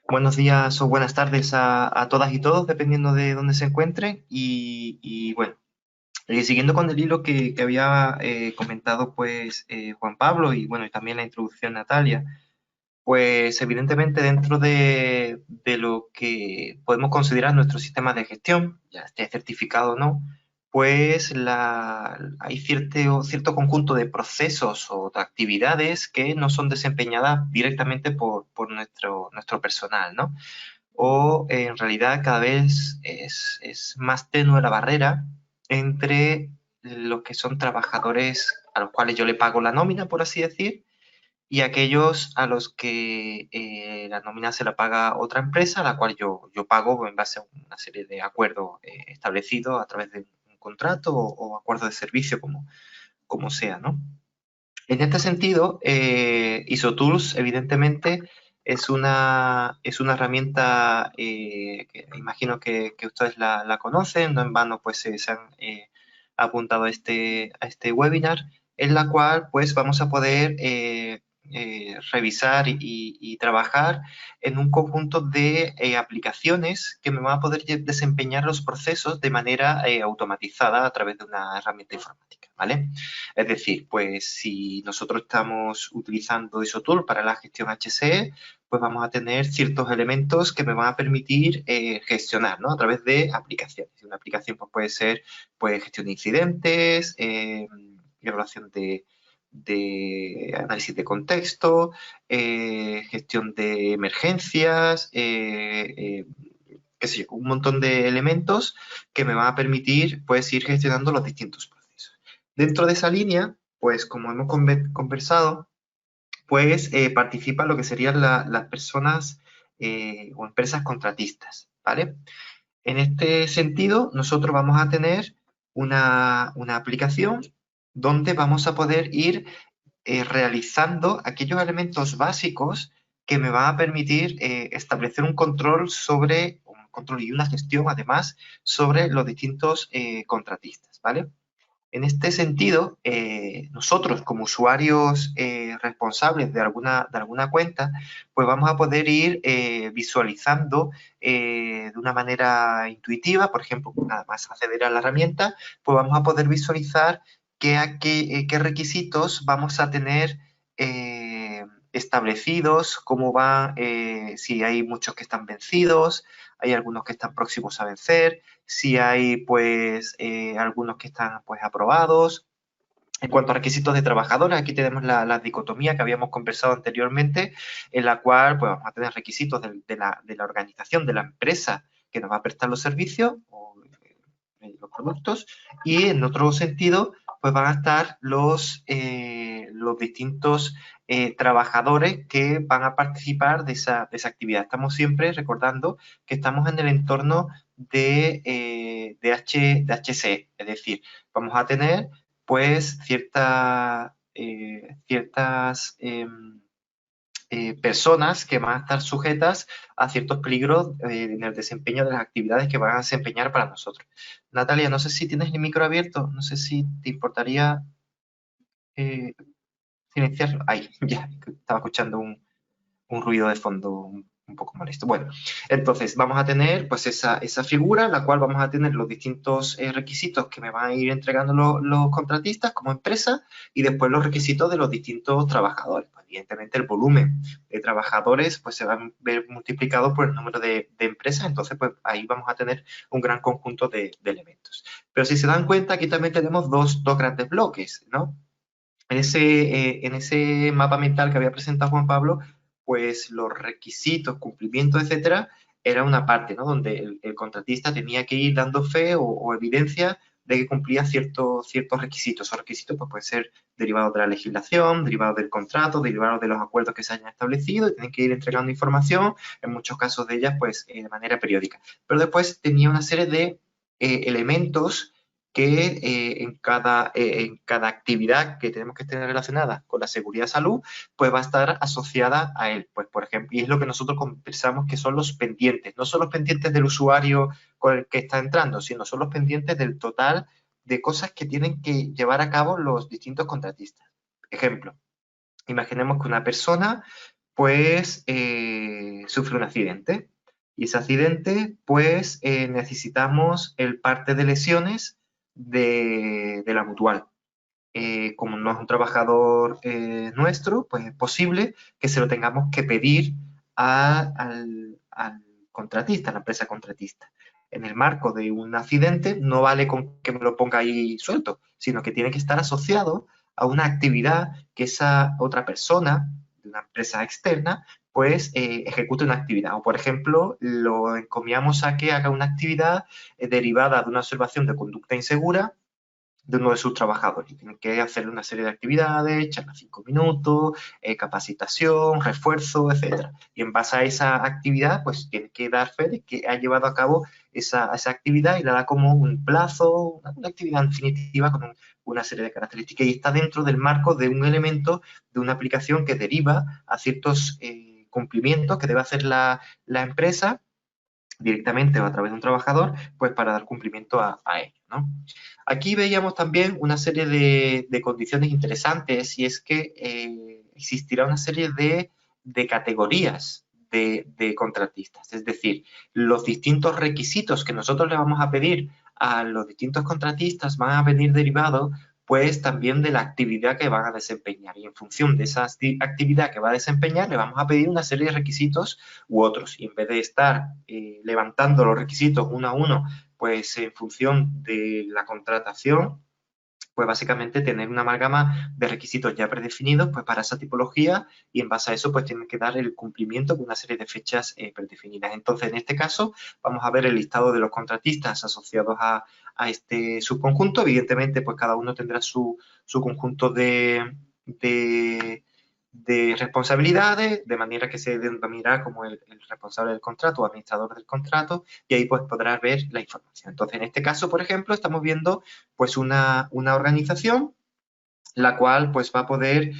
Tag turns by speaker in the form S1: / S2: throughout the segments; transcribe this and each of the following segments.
S1: Buenos días o buenas tardes a todas y todos, dependiendo de dónde se encuentren. Bueno, siguiendo con el hilo que había comentado pues Juan Pablo y bueno, y también la introducción Natalia, pues evidentemente dentro de lo que podemos considerar nuestro sistema de gestión, ya esté certificado o no, pues hay cierto conjunto de procesos o de actividades que no son desempeñadas directamente por nuestro personal, ¿no? O en realidad cada vez es más tenue la barrera entre los que son trabajadores a los cuales yo le pago la nómina, por así decir, y aquellos a los que la nómina se la paga otra empresa, a la cual yo pago en base a una serie de acuerdos establecidos a través de un contrato o acuerdo de servicio, como sea, ¿no? En este sentido, ISOTools, evidentemente, es una herramienta que imagino que ustedes la conocen, no en vano pues se han apuntado a este webinar, en la cual pues vamos a poder revisar y trabajar en un conjunto de aplicaciones que me van a poder desempeñar los procesos de manera automatizada a través de una herramienta informática, ¿vale? Es decir, pues si nosotros estamos utilizando ISOTOOL para la gestión HSE, pues vamos a tener ciertos elementos que me van a permitir gestionar, ¿no? A través de aplicaciones. Una aplicación pues, puede ser pues, gestión de incidentes, evaluación de análisis de contexto, gestión de emergencias, qué sé yo, un montón de elementos que me van a permitir pues, ir gestionando los distintos procesos. Dentro de esa línea, pues como hemos conversado, pues participan lo que serían las personas o empresas contratistas, ¿vale? En este sentido, nosotros vamos a tener una aplicación donde vamos a poder ir realizando aquellos elementos básicos que me van a permitir establecer un control y una gestión, además, sobre los distintos contratistas, ¿vale? En este sentido, nosotros como usuarios responsables de alguna cuenta, pues vamos a poder ir visualizando de una manera intuitiva, por ejemplo, nada más acceder a la herramienta, pues vamos a poder visualizar qué requisitos vamos a tener establecidos, cómo van, si hay muchos que están vencidos, hay algunos que están próximos a vencer, si hay pues algunos que están pues aprobados. En cuanto a requisitos de trabajadores, aquí tenemos la dicotomía que habíamos conversado anteriormente, en la cual pues, vamos a tener requisitos de la organización, de la empresa que nos va a prestar los servicios o los productos, y en otro sentido, pues van a estar los distintos trabajadores que van a participar de esa actividad. Estamos siempre recordando que estamos en el entorno de HC, es decir, vamos a tener pues ciertas personas que van a estar sujetas a ciertos peligros en el desempeño de las actividades que van a desempeñar para nosotros. Natalia, no sé si tienes el micro abierto, no sé si te importaría eh, silenciarlo. Ahí, ya, estaba escuchando un ruido de fondo un poco molesto. Bueno, entonces vamos a tener pues esa figura en la cual vamos a tener los distintos requisitos que me van a ir entregando los contratistas como empresa y después los requisitos de los distintos trabajadores. Pues, evidentemente el volumen de trabajadores pues se va a ver multiplicado por el número de empresas, entonces pues ahí vamos a tener un gran conjunto de elementos. Pero si se dan cuenta, aquí también tenemos dos grandes bloques, ¿no? En ese mapa mental que había presentado Juan Pablo, pues los requisitos, cumplimientos, etcétera, era una parte, ¿no? Donde el contratista tenía que ir dando fe o evidencia de que cumplía ciertos requisitos. Esos requisitos pues, pueden ser derivados de la legislación, derivados del contrato, derivados de los acuerdos que se hayan establecido y tienen que ir entregando información, en muchos casos de ellas, pues de manera periódica. Pero después tenía una serie de elementos que en cada actividad que tenemos que tener relacionada con la seguridad y salud, pues va a estar asociada a él. Pues, por ejemplo, y es lo que nosotros pensamos que son los pendientes. No son los pendientes del usuario con el que está entrando, sino son los pendientes del total de cosas que tienen que llevar a cabo los distintos contratistas. Ejemplo, imaginemos que una persona pues sufre un accidente y ese accidente pues necesitamos el parte de lesiones de la mutual. Como no es un trabajador nuestro, pues es posible que se lo tengamos que pedir al contratista, a la empresa contratista. En el marco de un accidente no vale con que me lo ponga ahí suelto, sino que tiene que estar asociado a una actividad que esa otra persona, de una empresa externa, pues ejecute una actividad. O, por ejemplo, lo encomiamos a que haga una actividad derivada de una observación de conducta insegura de uno de sus trabajadores. Y tienen que hacerle una serie de actividades, charlas 5 minutos, capacitación, refuerzo, etcétera. Y en base a esa actividad, pues tiene que dar fe de que ha llevado a cabo esa actividad y le da como un plazo, una actividad definitiva con una serie de características. Y está dentro del marco de un elemento de una aplicación que deriva a ciertos cumplimientos que debe hacer la empresa directamente o a través de un trabajador, pues para dar cumplimiento a ello, ¿no? Aquí veíamos también una serie de condiciones interesantes y es que existirá una serie de categorías de contratistas, es decir, los distintos requisitos que nosotros le vamos a pedir a los distintos contratistas van a venir derivados pues también de la actividad que van a desempeñar y en función de esa actividad que va a desempeñar le vamos a pedir una serie de requisitos u otros y en vez de estar levantando los requisitos uno a uno pues en función de la contratación, pues básicamente tener una amalgama de requisitos ya predefinidos pues para esa tipología y en base a eso pues tienen que dar el cumplimiento con una serie de fechas predefinidas. Entonces, en este caso, vamos a ver el listado de los contratistas asociados a este subconjunto. Evidentemente, pues cada uno tendrá su conjunto de responsabilidades, de manera que se denominará como el responsable del contrato o administrador del contrato, y ahí pues podrás ver la información. Entonces, en este caso, por ejemplo, estamos viendo pues una organización la cual pues va a poder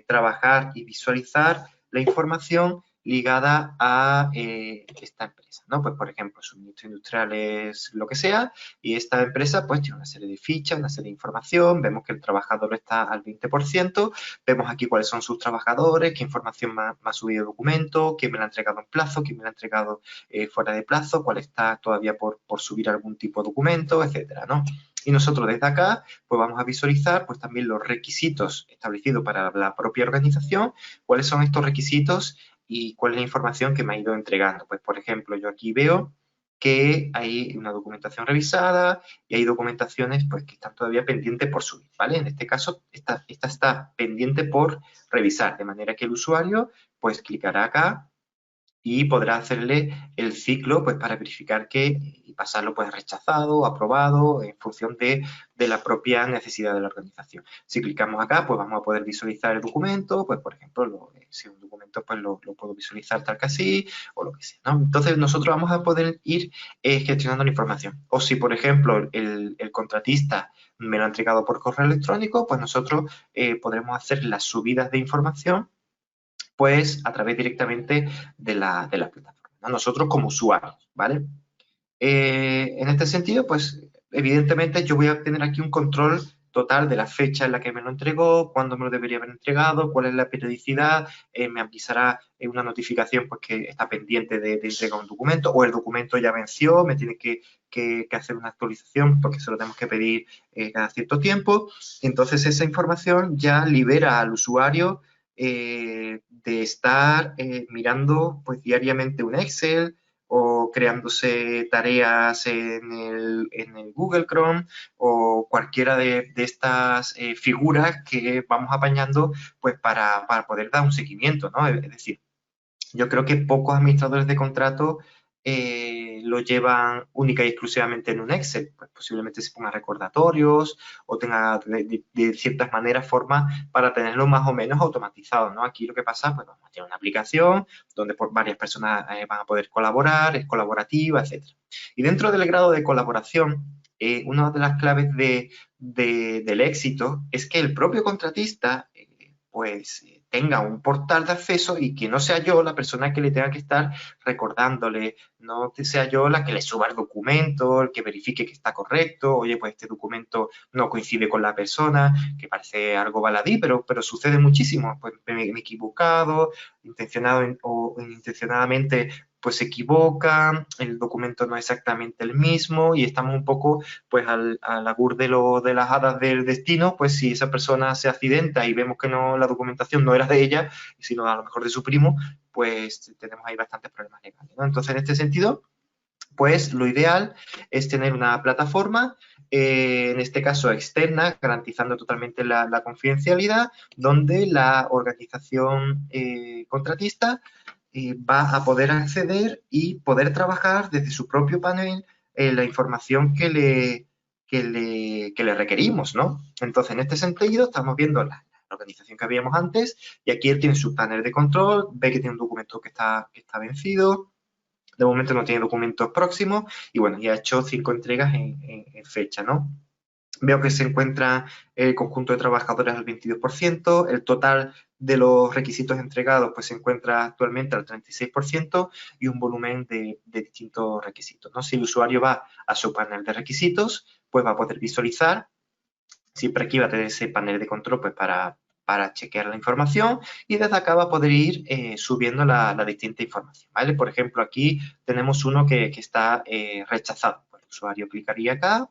S1: trabajar y visualizar la información ligada a esta empresa, ¿no? Pues, por ejemplo, suministro industrial es lo que sea y esta empresa pues tiene una serie de fichas, una serie de información, vemos que el trabajador está al 20%, vemos aquí cuáles son sus trabajadores, qué información me ha subido el documento, quién me lo ha entregado en plazo, quién me lo ha entregado fuera de plazo, cuál está todavía por subir algún tipo de documento, etcétera, ¿no? Y nosotros desde acá pues vamos a visualizar pues también los requisitos establecidos para la propia organización, cuáles son estos requisitos y cuál es la información que me ha ido entregando. Pues, por ejemplo, yo aquí veo que hay una documentación revisada y hay documentaciones pues que están todavía pendientes por subir, ¿vale? En este caso, esta está pendiente por revisar, de manera que el usuario pues clicará acá y podrá hacerle el ciclo pues para verificar que y pasarlo pues rechazado o aprobado en función de la propia necesidad de la organización. Si clicamos acá pues vamos a poder visualizar el documento, pues por ejemplo si un documento pues lo puedo visualizar tal que así o lo que sea, ¿no? Entonces nosotros vamos a poder ir gestionando la información. O si por ejemplo el contratista me lo ha entregado por correo electrónico, pues nosotros podremos hacer las subidas de información pues a través directamente de la plataforma, ¿no? Nosotros como usuarios, ¿vale? En este sentido, pues evidentemente yo voy a tener aquí un control total de la fecha en la que me lo entregó, cuándo me lo debería haber entregado, cuál es la periodicidad, me avisará una notificación pues que está pendiente de entregar un documento o el documento ya venció, me tiene que hacer una actualización porque se lo tenemos que pedir cada cierto tiempo. Entonces esa información ya libera al usuario de estar mirando pues diariamente un Excel o creándose tareas en el Google Chrome o cualquiera de estas figuras que vamos apañando pues para poder dar un seguimiento, ¿no? Es decir, yo creo que pocos administradores de contrato lo llevan única y exclusivamente en un Excel. Pues posiblemente se pongan recordatorios o tenga de ciertas maneras formas para tenerlo más o menos automatizado, ¿no? Aquí lo que pasa, pues vamos a tener una aplicación donde por varias personas van a poder colaborar, es colaborativa, etcétera. Y dentro del grado de colaboración, una de las claves del éxito es que el propio contratista, pues tenga un portal de acceso y que no sea yo la persona que le tenga que estar recordándole, no que sea yo la que le suba el documento, el que verifique que está correcto, oye, pues este documento no coincide con la persona, que parece algo baladí, pero sucede muchísimo, pues me he equivocado, intencionado o inintencionadamente pues se equivoca, el documento no es exactamente el mismo y estamos un poco pues al agur de las hadas del destino, pues si esa persona se accidenta y vemos que no, la documentación no era de ella, sino a lo mejor de su primo, pues tenemos ahí bastantes problemas legales, ¿no? Entonces, en este sentido, pues lo ideal es tener una plataforma, en este caso externa, garantizando totalmente la confidencialidad, donde la organización contratista va a poder acceder y poder trabajar desde su propio panel la información que le requerimos, ¿no? Entonces, en este sentido, estamos viendo la organización que habíamos antes y aquí él tiene su panel de control, ve que tiene un documento que está vencido, de momento no tiene documentos próximos y bueno, ya ha hecho 5 entregas en fecha, ¿no? Veo que se encuentra el conjunto de trabajadores al 22%, el total de los requisitos entregados pues se encuentra actualmente al 36% y un volumen de distintos requisitos, ¿no? Si el usuario va a su panel de requisitos, pues va a poder visualizar, siempre aquí va a tener ese panel de control pues para chequear la información y desde acá va a poder ir subiendo la distinta información, ¿vale? Por ejemplo, aquí tenemos uno que está rechazado. Pues el usuario clicaría acá,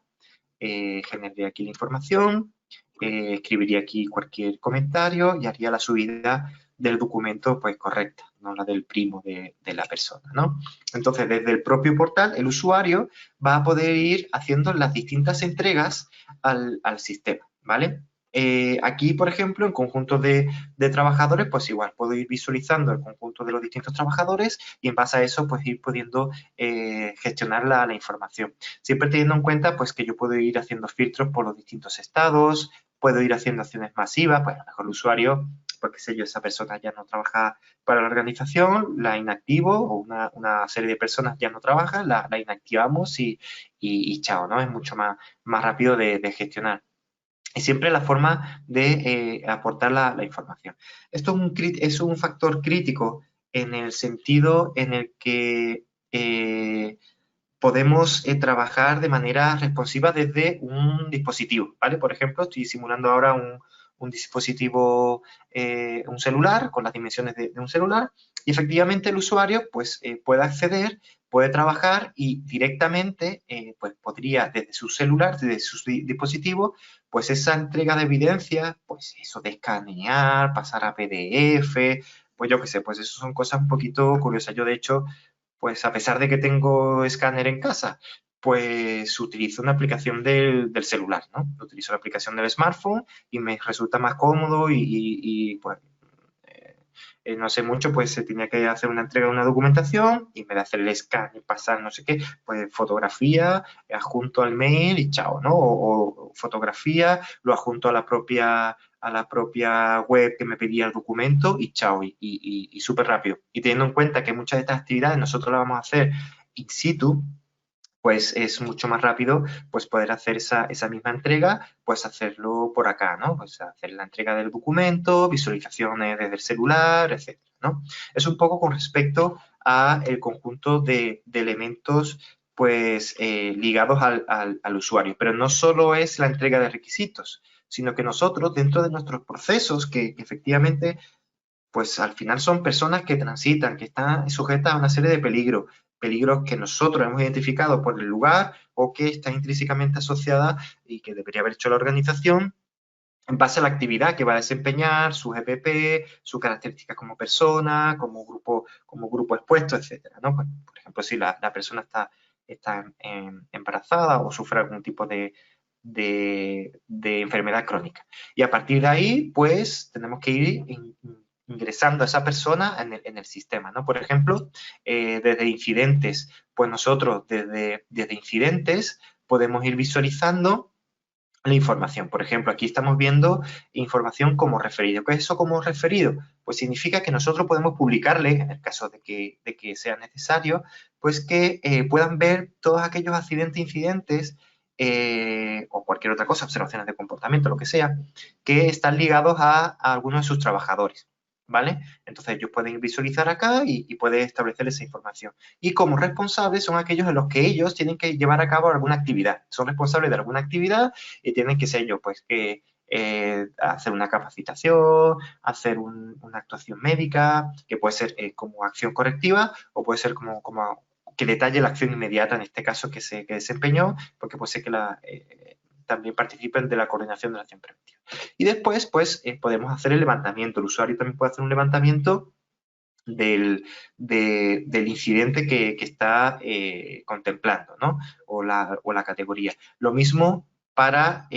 S1: generaría aquí la información, escribiría aquí cualquier comentario y haría la subida del documento pues correcta, no la del primo de la persona, ¿no? Entonces, desde el propio portal, el usuario va a poder ir haciendo las distintas entregas al sistema, ¿vale? Aquí, por ejemplo, en conjunto de trabajadores, pues igual puedo ir visualizando el conjunto de los distintos trabajadores y en base a eso, pues ir pudiendo gestionar la información. Siempre teniendo en cuenta, pues que yo puedo ir haciendo filtros por los distintos estados, puedo ir haciendo acciones masivas, pues a lo mejor el usuario, porque sé yo, esa persona ya no trabaja para la organización, la inactivo o una serie de personas ya no trabajan, la inactivamos y chao, ¿no? Es mucho más rápido de gestionar. Y siempre la forma de aportar la información. Esto es un factor crítico en el sentido en el que podemos trabajar de manera responsiva desde un dispositivo, ¿vale? Por ejemplo, estoy simulando ahora un dispositivo, un celular, con las dimensiones de un celular, y efectivamente el usuario pues puede acceder, puede trabajar y directamente pues podría desde su celular, desde su dispositivo, pues esa entrega de evidencia, pues eso de escanear, pasar a PDF, pues yo qué sé, pues eso son cosas un poquito curiosas. Yo de hecho pues a pesar de que tengo escáner en casa, pues utilizo una aplicación del celular, ¿no? Utilizo la aplicación del smartphone y me resulta más cómodo pues, no sé mucho, pues se tenía que hacer una entrega de una documentación y en vez de hacer el escáner, pasar no sé qué, pues fotografía, adjunto al mail y chao, ¿no? O fotografía, lo adjunto a la propia web que me pedía el documento y chao, y súper rápido. Y teniendo en cuenta que muchas de estas actividades nosotros las vamos a hacer in situ, pues es mucho más rápido pues poder hacer esa misma entrega, pues hacerlo por acá, ¿no? Pues hacer la entrega del documento, visualizaciones desde el celular, etcétera, ¿no? Es un poco con respecto a el conjunto de elementos pues ligados al usuario, pero no solo es la entrega de requisitos, sino que nosotros dentro de nuestros procesos que efectivamente pues al final son personas que transitan, que están sujetas a una serie de peligros, peligros que nosotros hemos identificado por el lugar o que están intrínsecamente asociadas y que debería haber hecho la organización en base a la actividad que va a desempeñar, sus EPP, sus características como persona, como grupo expuesto, etcétera, ¿no? Pues, por ejemplo, si la persona está embarazada o sufre algún tipo de enfermedad crónica. Y a partir de ahí, pues, tenemos que ir ingresando a esa persona en el sistema, ¿no? Por ejemplo, desde incidentes, pues nosotros desde incidentes podemos ir visualizando la información. Por ejemplo, aquí estamos viendo información como referido. ¿Qué es eso como referido? Pues significa que nosotros podemos publicarle, en el caso de que sea necesario, pues que puedan ver todos aquellos accidentes, incidentes o cualquier otra cosa, observaciones de comportamiento, lo que sea, que están ligados a algunos de sus trabajadores. ¿vale? Entonces ellos pueden visualizar acá y pueden establecer esa información. Y como responsables son aquellos en los que ellos tienen que llevar a cabo alguna actividad. Son responsables de alguna actividad y tienen que ser ellos, pues, que hacer una capacitación, hacer una actuación médica, que puede ser como acción correctiva o puede ser como que detalle la acción inmediata, en este caso, que desempeñó, porque puede ser que también participen de la coordinación de la acción preventiva. Y después, pues, podemos hacer el levantamiento. El usuario también puede hacer un levantamiento del incidente que está contemplando, ¿no? O la categoría. Lo mismo para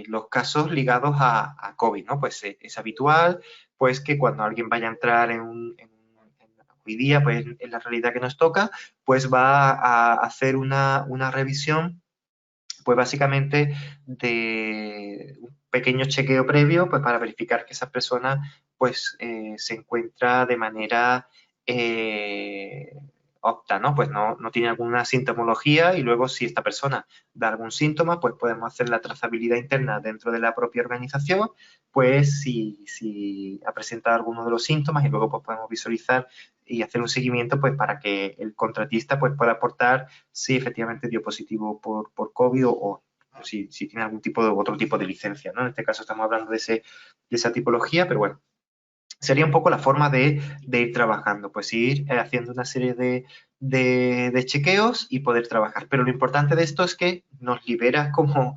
S1: los casos ligados a COVID, ¿no? Pues es habitual, pues, que cuando alguien vaya a entrar hoy día, pues, en la realidad que nos toca, pues va a hacer una revisión, pues básicamente de un pequeño chequeo previo, pues para verificar que esa persona pues se encuentra de manera opta, ¿no? Pues no tiene alguna sintomología y luego si esta persona da algún síntoma, pues podemos hacer la trazabilidad interna dentro de la propia organización, pues si ha presentado alguno de los síntomas y luego pues podemos visualizar y hacer un seguimiento pues para que el contratista pues pueda aportar si efectivamente dio positivo por COVID o si tiene algún tipo de otro tipo de licencia, ¿no? En este caso estamos hablando de esa tipología, pero bueno, sería un poco la forma de ir trabajando, pues ir haciendo una serie de chequeos y poder trabajar. Pero lo importante de esto es que nos libera como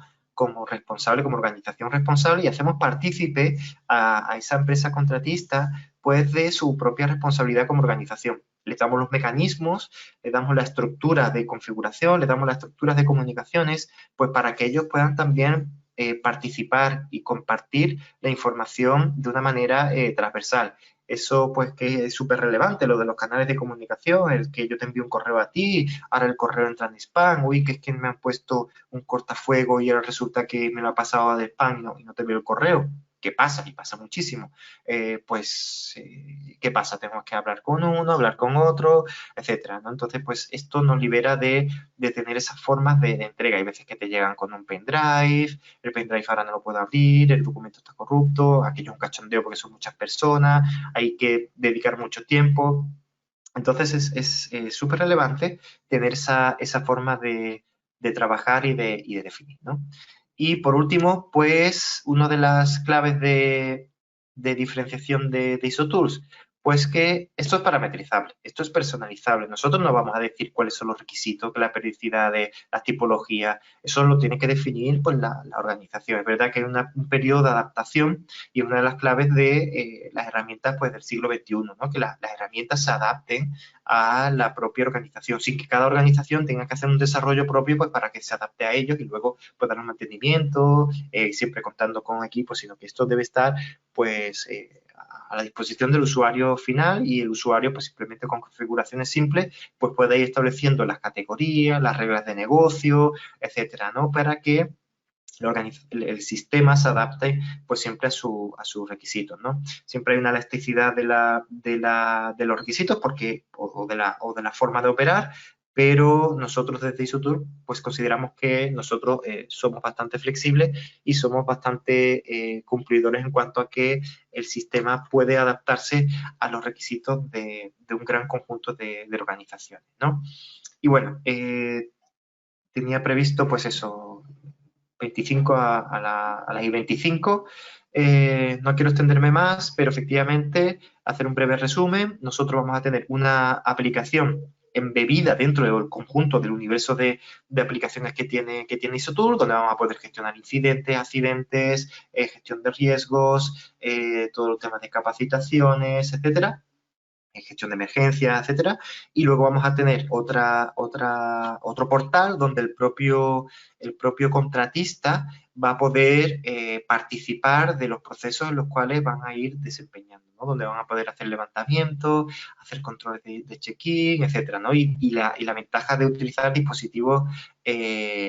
S1: responsable, como organización responsable y hacemos partícipe a esa empresa contratista pues de su propia responsabilidad como organización. Le damos los mecanismos, le damos la estructura de configuración, le damos las estructuras de comunicaciones, pues para que ellos puedan también participar y compartir la información de una manera transversal. Eso pues que es súper relevante, lo de los canales de comunicación, el que yo te envío un correo a ti, ahora el correo entra en spam, uy, que es que me han puesto un cortafuego y ahora resulta que me lo ha pasado de spam y no te veo el correo. ¿Qué pasa? Y pasa muchísimo. ¿Qué pasa? Tenemos que hablar con uno, hablar con otro, etcétera, ¿no? Entonces, pues esto nos libera de tener esas formas de entrega. Hay veces que te llegan con un pendrive, el pendrive ahora no lo puedo abrir, el documento está corrupto, aquello es un cachondeo porque son muchas personas, hay que dedicar mucho tiempo. Entonces es súper relevante tener esa forma de trabajar y de definir, ¿no? Y por último, pues, una de las claves de diferenciación de ISO Tools, pues que esto es parametrizable, esto es personalizable. Nosotros no vamos a decir cuáles son los requisitos, la periodicidad, las tipologías, eso lo tiene que definir pues, la organización. Es verdad que hay un periodo de adaptación y una de las claves de las herramientas pues, del siglo XXI, ¿no? Que las herramientas se adapten a la propia organización, sin que cada organización tenga que hacer un desarrollo propio pues, para que se adapte a ellos y luego pues, dar un mantenimiento, siempre contando con equipos, sino que esto debe estar pues a la disposición del usuario final y el usuario pues simplemente con configuraciones simples pues puede ir estableciendo las categorías, las reglas de negocio, etcétera, ¿no? Para que el sistema se adapte pues siempre a sus requisitos, ¿no? Siempre hay una elasticidad de los requisitos porque, o de la forma de operar, pero nosotros desde ISOTOOL pues consideramos que nosotros somos bastante flexibles y somos bastante cumplidores en cuanto a que el sistema puede adaptarse a los requisitos de un gran conjunto de organizaciones, ¿no? Y bueno, tenía previsto pues eso, 25 a las I-25. No quiero extenderme más, pero efectivamente, hacer un breve resumen, nosotros vamos a tener una aplicación embebida dentro del conjunto del universo de aplicaciones que tiene ISOTOOL, donde vamos a poder gestionar incidentes, accidentes, gestión de riesgos, todos los temas de capacitaciones, etcétera, gestión de emergencias, etcétera, y luego vamos a tener otro portal donde el propio contratista va a poder participar de los procesos en los cuales van a ir desempeñando, ¿no? Donde van a poder hacer levantamientos, hacer controles de check-in, etcétera, ¿no? Y la ventaja de utilizar dispositivos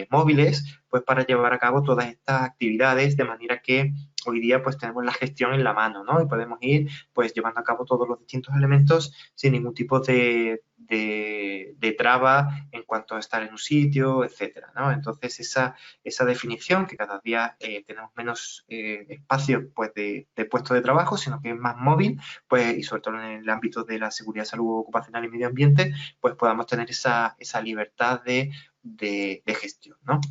S1: móviles, pues para llevar a cabo todas estas actividades de manera que hoy día pues tenemos la gestión en la mano, ¿no? Y podemos ir pues llevando a cabo todos los distintos elementos sin ningún tipo de traba en cuanto a estar en un sitio, etcétera, ¿no? Entonces esa definición, que cada día tenemos menos espacio pues de puesto de trabajo, sino que es más móvil, móvil, pues, y sobre todo en el ámbito de la seguridad, salud ocupacional y medio ambiente, pues podamos tener esa libertad de gestión, ¿no?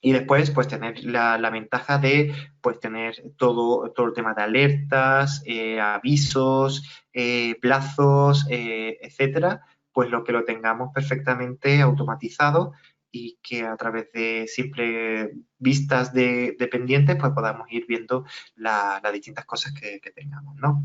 S1: Y después, pues, tener la ventaja de, pues, tener todo el tema de alertas, avisos, plazos, etcétera, pues lo que lo tengamos perfectamente automatizado y que a través de simples vistas de pendientes, pues podamos ir viendo las distintas cosas que tengamos, ¿no?